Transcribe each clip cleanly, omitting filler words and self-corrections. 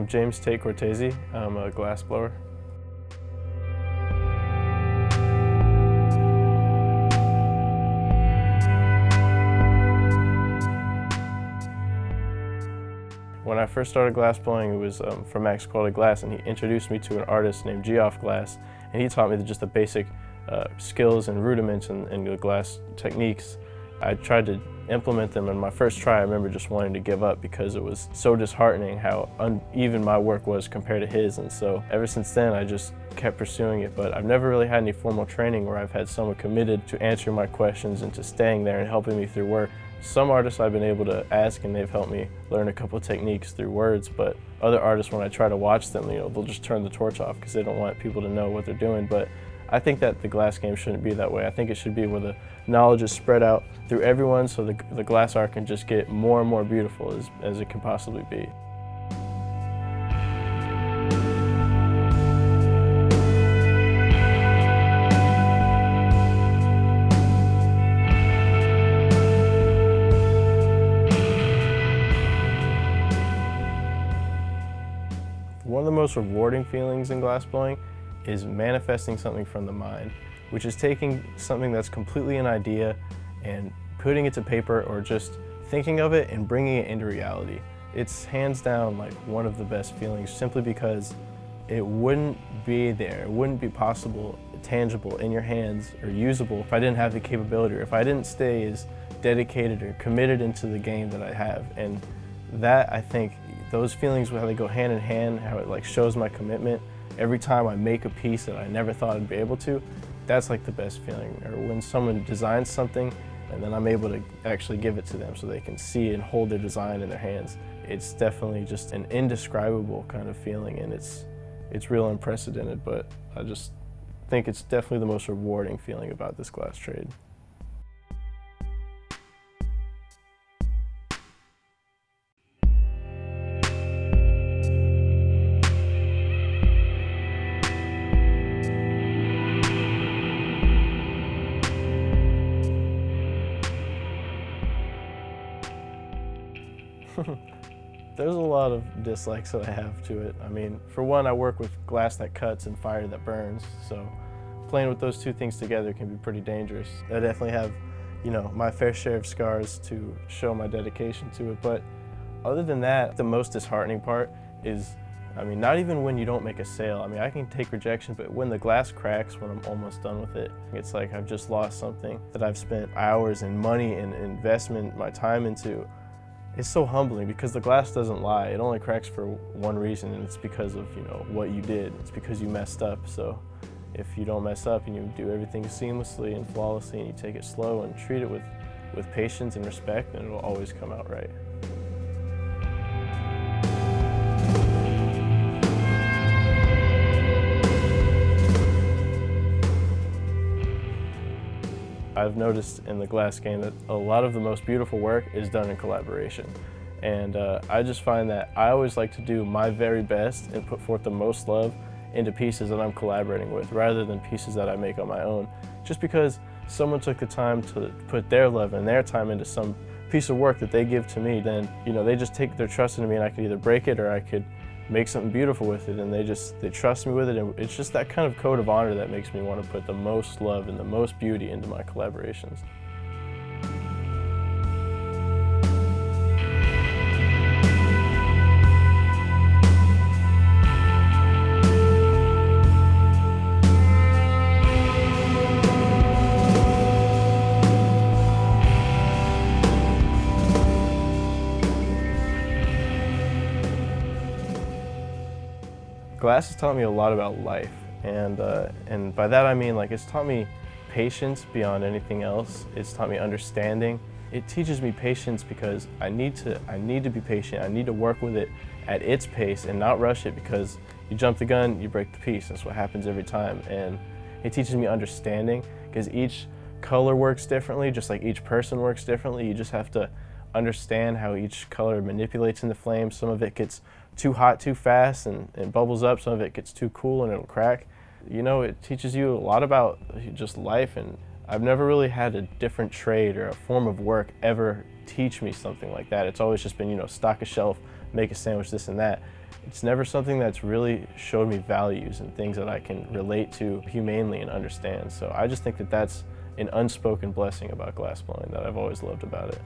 I'm James Tate Cortese. I'm a glassblower. When I first started glassblowing, it was from Max Quality Glass, and he introduced me to an artist named Geoff Glass, and he taught me just the basic skills and rudiments and the glass techniques. I tried to implement them, and my first try I remember just wanting to give up because it was so disheartening how uneven my work was compared to his, and so ever since then I just kept pursuing it. But I've never really had any formal training where I've had someone committed to answering my questions and to staying there and helping me through work. Some artists I've been able to ask and they've helped me learn a couple techniques through words, but other artists, when I try to watch them, they'll just turn the torch off because they don't want people to know what they're doing. But I think that the glass game shouldn't be that way. I think it should be where the knowledge is spread out through everyone so the glass art can just get more and more beautiful as it can possibly be. One of the most rewarding feelings in glassblowing is manifesting something from the mind, which is taking something that's completely an idea and putting it to paper, or just thinking of it and bringing it into reality. It's hands down like one of the best feelings, simply because it wouldn't be there, it wouldn't be possible, tangible in your hands or usable if I didn't have the capability, or if I didn't stay as dedicated or committed into the game that I have. And that, I think, those feelings, how they go hand in hand, how it like shows my commitment every time I make a piece that I never thought I'd be able to, that's like the best feeling. Or when someone designs something and then I'm able to actually give it to them so they can see and hold their design in their hands. It's definitely just an indescribable kind of feeling, and it's real unprecedented, but I just think it's definitely the most rewarding feeling about this glass trade. There's a lot of dislikes that I have to it. I mean, for one, I work with glass that cuts and fire that burns, so playing with those two things together can be pretty dangerous. I definitely have, my fair share of scars to show my dedication to it, but other than that, the most disheartening part is, not even when you don't make a sale. I can take rejection, but when the glass cracks, when I'm almost done with it, it's like I've just lost something that I've spent hours and money and investment, my time into. It's so humbling because the glass doesn't lie. It only cracks for one reason, and it's because of what you did. It's because you messed up. So if you don't mess up and you do everything seamlessly and flawlessly, and you take it slow and treat it with patience and respect, then it'll always come out right. I've noticed in the glass game that a lot of the most beautiful work is done in collaboration. And I just find that I always like to do my very best and put forth the most love into pieces that I'm collaborating with, rather than pieces that I make on my own. Just because someone took the time to put their love and their time into some piece of work that they give to me, then they just take their trust into me, and I could either break it or I could make something beautiful with it, and they trust me with it, and it's just that kind of code of honor that makes me want to put the most love and the most beauty into my collaborations. Glass has taught me a lot about life, and by that I mean, it's taught me patience beyond anything else. It's taught me understanding. It teaches me patience because I need to be patient. I need to work with it at its pace and not rush it, because you jump the gun, you break the piece. That's what happens every time. And it teaches me understanding, because each color works differently, just like each person works differently. You just have to understand how each color manipulates in the flame. Some of it gets too hot too fast and bubbles up, some of it gets too cool and it'll crack. It teaches you a lot about just life, and I've never really had a different trade or a form of work ever teach me something like that. It's always just been, stock a shelf, make a sandwich, this and that. it's never something that's really showed me values and things that I can relate to humanely and understand. So I just think that that's an unspoken blessing about glassblowing that I've always loved about it.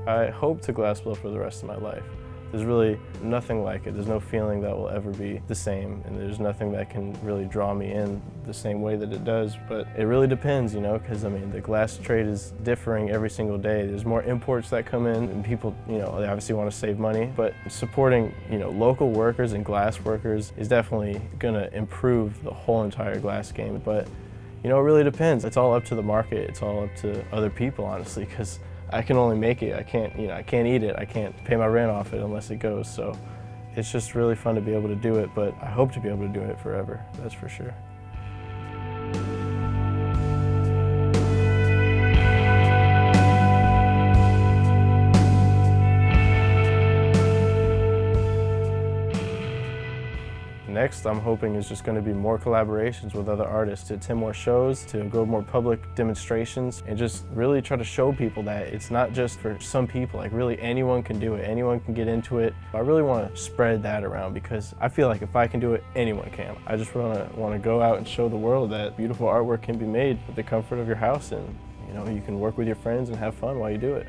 I hope to glassblow for the rest of my life. There's really nothing like it. There's no feeling that will ever be the same, and there's nothing that can really draw me in the same way that it does, but it really depends, you know, because I mean, the glass trade is differing every single day. There's more imports that come in, and people, you know, they obviously want to save money, but supporting, you know, local workers and glass workers is definitely gonna improve the whole entire glass game, but you know, it really depends. It's all up to the market. It's all up to other people, honestly, because I can only make it. I can't, you know, I can't eat it. I can't pay my rent off it unless it goes. So it's just really fun to be able to do it, but I hope to be able to do it forever. That's for sure. Next, I'm hoping is just going to be more collaborations with other artists, to attend more shows, to go more public demonstrations, and just really try to show people that it's not just for some people. Like, really anyone can do it, anyone can get into it. I really want to spread that around because I feel like if I can do it, anyone can. I just want to go out and show the world that beautiful artwork can be made with the comfort of your house, and you know, you can work with your friends and have fun while you do it.